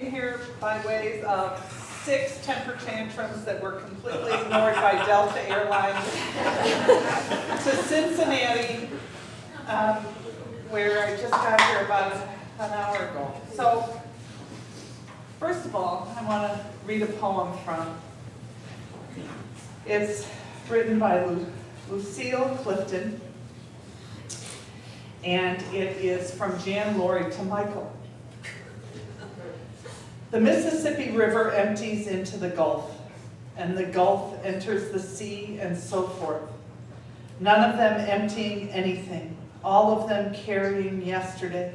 Here by ways of 6 temper tantrums that were completely ignored by Delta Airlines to Cincinnati, where I just got here about an hour ago. So, first of all, I want to read a poem from. It's written by Lucille Clifton, and it is from Jan Lori to Michael. The Mississippi River empties into the Gulf, and the Gulf enters the sea, and so forth. None of them emptying anything, all of them carrying yesterday,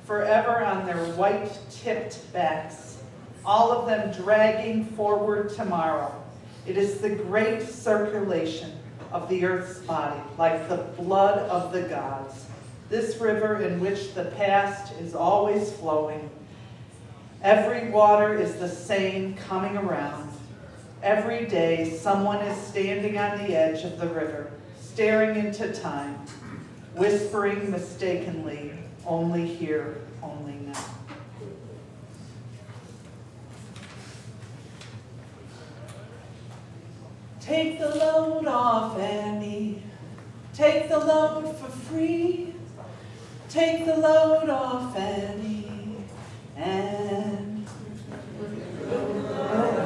forever on their white-tipped backs, all of them dragging forward tomorrow. It is the great circulation of the earth's body, like the blood of the gods, this river in which the past is always flowing. Every water is the same coming around. Every day someone is standing on the edge of the river, staring into time, whispering mistakenly, only here, only now. Take the load off, Annie. Take the load for free. Take the load off, Annie. And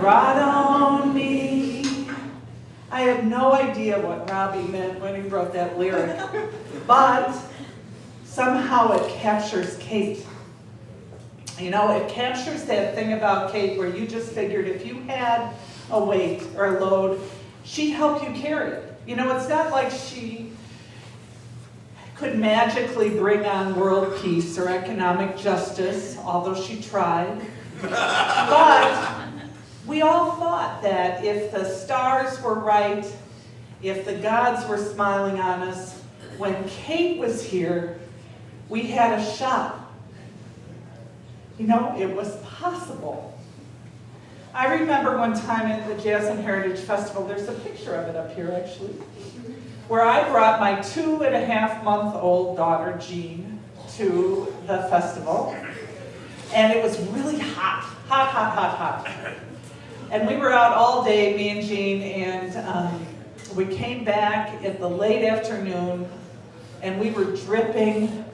right on me. I have no idea what Robbie meant when he wrote that lyric, but somehow it captures Kate. You know, it captures that thing about Kate where you just figured if you had a weight or a load, she'd help you carry it. You know, it's not like she could magically bring on world peace or economic justice, although she tried. But we all thought that if the stars were right, if the gods were smiling on us, when Kate was here, we had a shot. You know, it was possible. I remember one time at the Jazz and Heritage Festival, there's a picture of it up here actually, where I brought my 2.5-month-old daughter, Jean, to the festival. And it was really hot. And we were out all day, me and Jean, and we came back at the late afternoon, and we were dripping,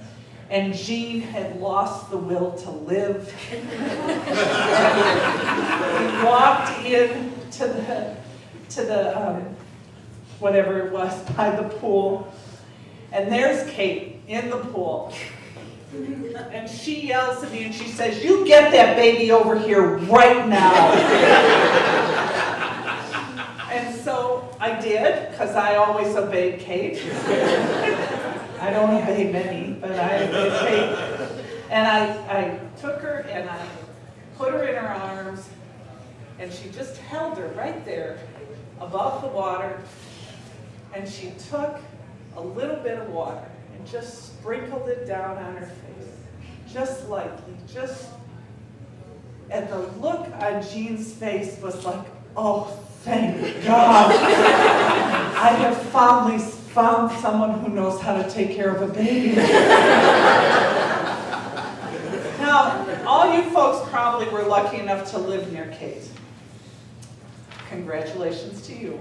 and Jean had lost the will to live. We walked in to the whatever it was, by the pool. And there's Kate in the pool. And she yells at me and she says, "You get that baby over here right now." And so I did, because I always obeyed Kate. I don't obey many, but I obeyed Kate. And I took her and I put her in her arms, and she just held her right there above the water. And she took a little bit of water and just sprinkled it down on her face, just lightly, and the look on Jean's face was like, oh, thank God. I have finally found someone who knows how to take care of a baby. Now, all you folks probably were lucky enough to live near Kate. Congratulations to you.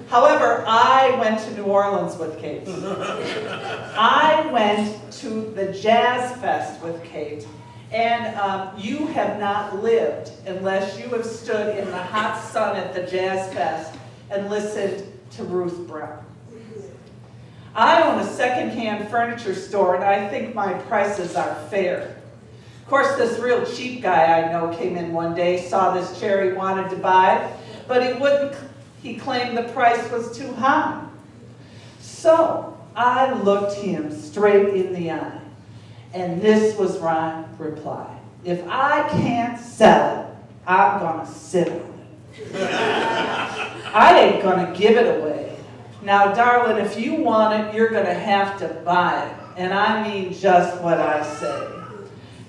However, I went to New Orleans with Kate. I went to the Jazz Fest with Kate. And you have not lived unless you have stood in the hot sun at the Jazz Fest and listened to Ruth Brown. I own a secondhand furniture store, and I think my prices are fair. Of course, this real cheap guy I know came in one day, saw this chair he wanted to buy, but he wouldn't. He claimed the price was too high. So I looked him straight in the eye, and this was my reply: if I can't sell it, I'm gonna sit on it. I ain't gonna give it away. Now, darling, if you want it, you're gonna have to buy it, and I mean just what I say.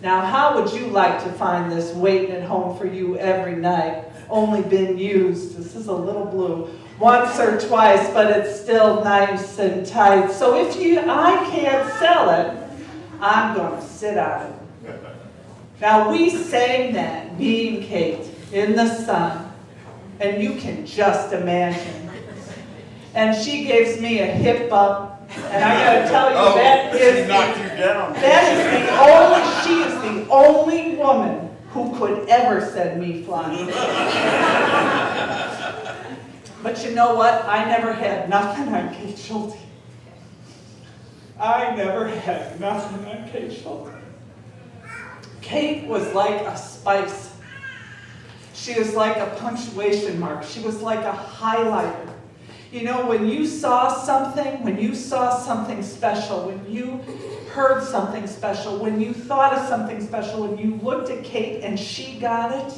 Now, how would you like to find this waiting at home for you every night? Only been used, this is a little blue, once or twice, but it's still nice and tight. So if I can't sell it, I'm gonna sit on it. Now we sang that, me and Kate, in the sun, and you can just imagine. And she gives me a hip up, and I gotta tell you, she knocked you down. She is the only woman who could ever send me flying. But you know what? I never had nothing on Kate Schulte. I never had nothing on Kate Schulte. Kate was like a spice. She was like a punctuation mark. She was like a highlighter. You know, when you saw something special, when you heard something special, when you thought of something special, when you looked at Kate and she got it,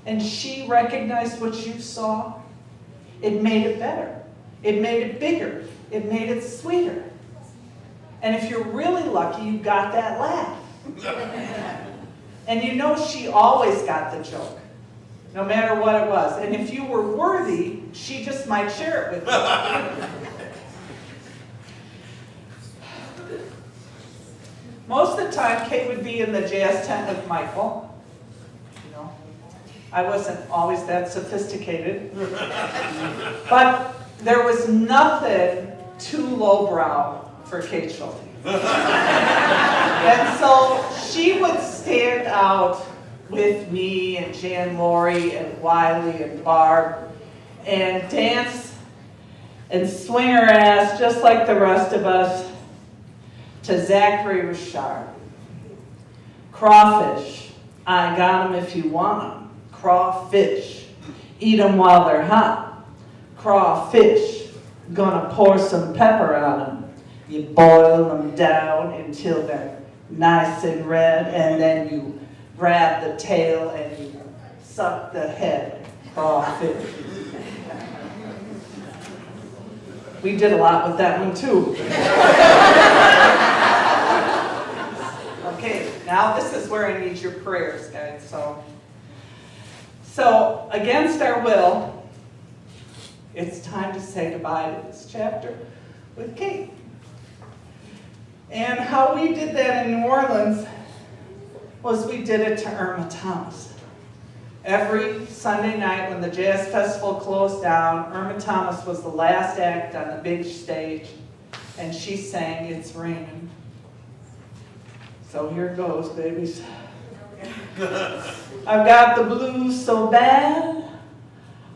and she recognized what you saw, it made it better. It made it bigger. It made it sweeter. And if you're really lucky, you got that laugh. And you know she always got the joke, no matter what it was. And if you were worthy, she just might share it with you. Most of the time, Kate would be in the jazz tent with Michael. You know, I wasn't always that sophisticated. But there was nothing too lowbrow for Kate Schulte. And so she would stand out with me and Jan Laurie and Wiley and Barb and dance and swing her ass just like the rest of us to Zachary Richard. Crawfish, I got 'em if you want 'em. Crawfish, eat 'em while they're hot. Crawfish, gonna pour some pepper on 'em. You boil them down until they're nice and red, and then you grab the tail and you suck the head. Crawfish. We did a lot with that one too. Okay, now this is where I need your prayers, guys. So against our will, it's time to say goodbye to this chapter with Kate. And how we did that in New Orleans was we did it to Irma Thomas. Every Sunday night when the Jazz Festival closed down, Irma Thomas was the last act on the big stage, and she sang It's Raining. So here goes, babies. I've got the blues so bad,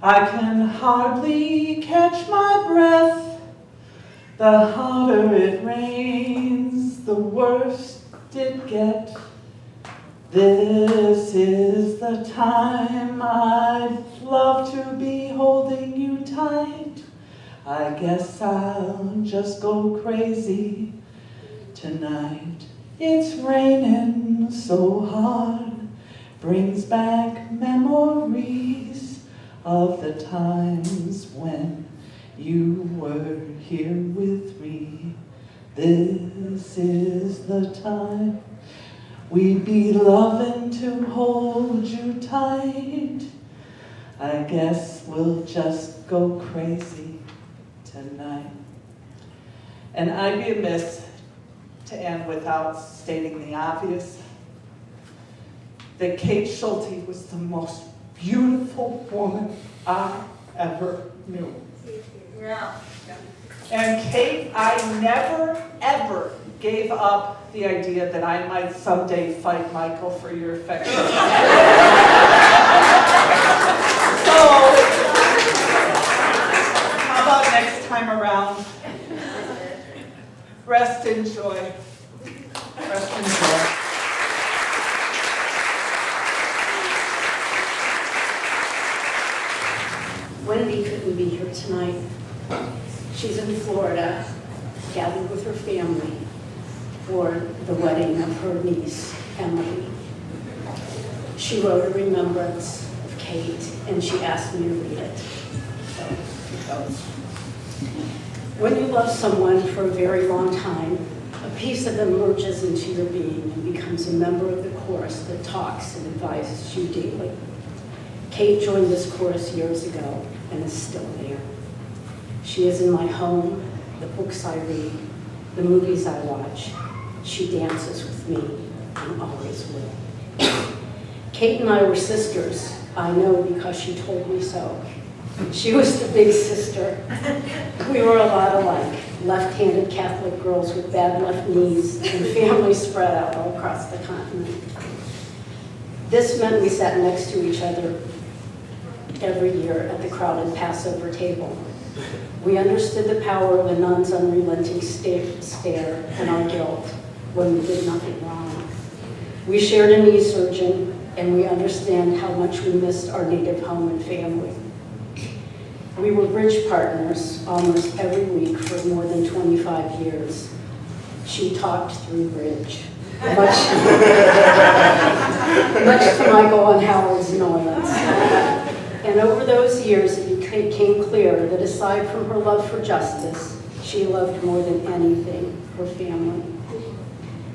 I can hardly catch my breath. The hotter it rains, the worse it gets. This is the time I'd love to be holding you tight. I guess I'll just go crazy tonight. It's raining so hard, brings back memories of the times when you were here with me. This is the time we'd be loving to hold you tight. I guess we'll just go crazy tonight. And I'd be amiss to end without stating the obvious, that Kate Schulte was the most beautiful woman I ever knew. Yeah. And Kate, I never, ever gave up the idea that I might someday fight Michael for your affection. So, how about next time around? Rest in joy. Rest in joy. Wendy couldn't be here tonight. She's in Florida, gathered with her family for the wedding of her niece, Emily. She wrote a remembrance of Kate, and she asked me to read it. So it goes. When you love someone for a very long time, a piece of them merges into your being and becomes a member of the chorus that talks and advises you daily. Kate joined this chorus years ago and is still there. She is in my home, the books I read, the movies I watch. She dances with me and always will. Kate and I were sisters. I know because she told me so. She was the big sister. We were a lot alike, left-handed Catholic girls with bad left knees and families spread out all across the continent. This meant we sat next to each other every year at the crowded Passover table. We understood the power of a nun's unrelenting stare and our guilt when we did nothing wrong. We shared a knee surgeon, and we understand how much we missed our native home and family. We were bridge partners almost every week for more than 25 years. She talked through bridge, much to Michael and Howard's annoyance. And over those years, it became clear that aside from her love for justice, she loved more than anything her family.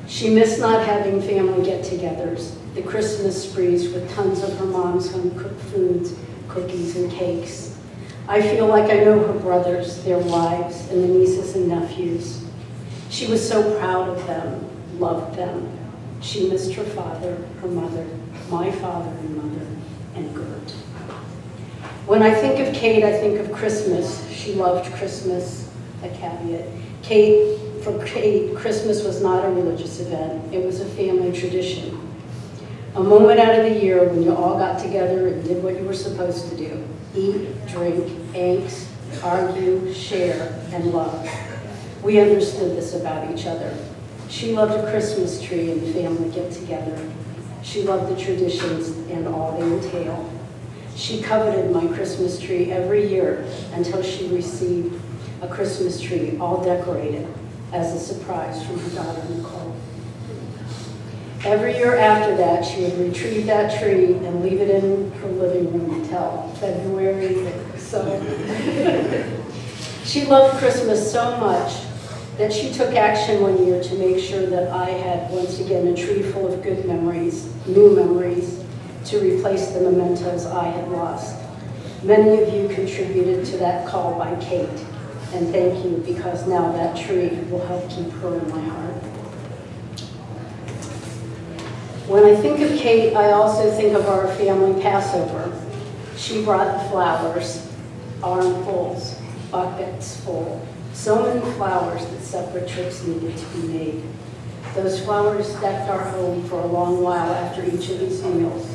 She missed not having family get-togethers, the Christmas sprees with tons of her mom's home-cooked foods, cookies, and cakes. I feel like I know her brothers, their wives, and the nieces and nephews. She was so proud of them, loved them. She missed her father, her mother, my father and mother, and Gert. When I think of Kate, I think of Christmas. She loved Christmas, a caveat. For Kate, Christmas was not a religious event. It was a family tradition. A moment out of the year when you all got together and did what you were supposed to do. Eat, drink, angst, argue, share, and love. We understood this about each other. She loved a Christmas tree and family get-together. She loved the traditions and all they entail. She coveted my Christmas tree every year until she received a Christmas tree all decorated as a surprise from her daughter, Nicole. Every year after that, she would retrieve that tree and leave it in her living room until February. So she loved Christmas so much that she took action one year to make sure that I had, once again, a tree full of good memories, new memories, to replace the mementos I had lost. Many of you contributed to that call by Kate, and thank you, because now that tree will help keep her in my heart. When I think of Kate, I also think of our family Passover. She brought the flowers, armfuls, buckets full, so many flowers that separate trips needed to be made. Those flowers decked our home for a long while after each of these meals.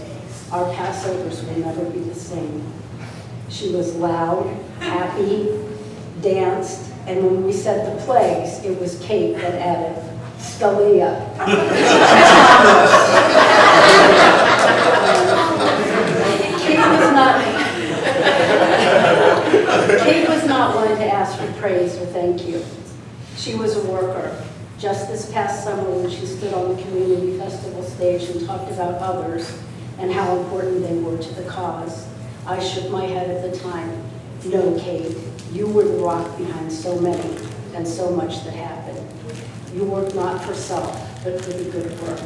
Our Passovers will never be the same. She was loud, happy, danced, and when we said the plagues, it was Kate that added Scalia. Kate was not one to ask for praise or thank you. She was a worker. Just this past summer when she stood on the community festival stage and talked about others and how important they were to the cause, I shook my head at the time. No, Kate, you were the rock behind so many and so much that happened. You work not for self, but for the good work.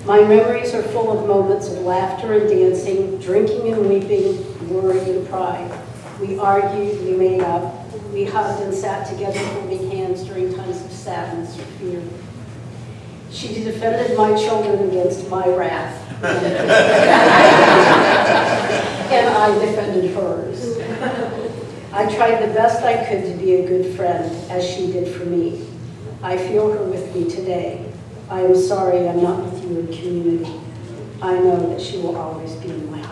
My memories are full of moments of laughter and dancing, drinking and weeping, worry and pride. We argued, we made up, we hugged and sat together holding hands during times of sadness or fear. She defended my children against my wrath, and I defended hers. I tried the best I could to be a good friend, as she did for me. I feel her with me today. I am sorry I'm not with you in community. I know that she will always be in my heart.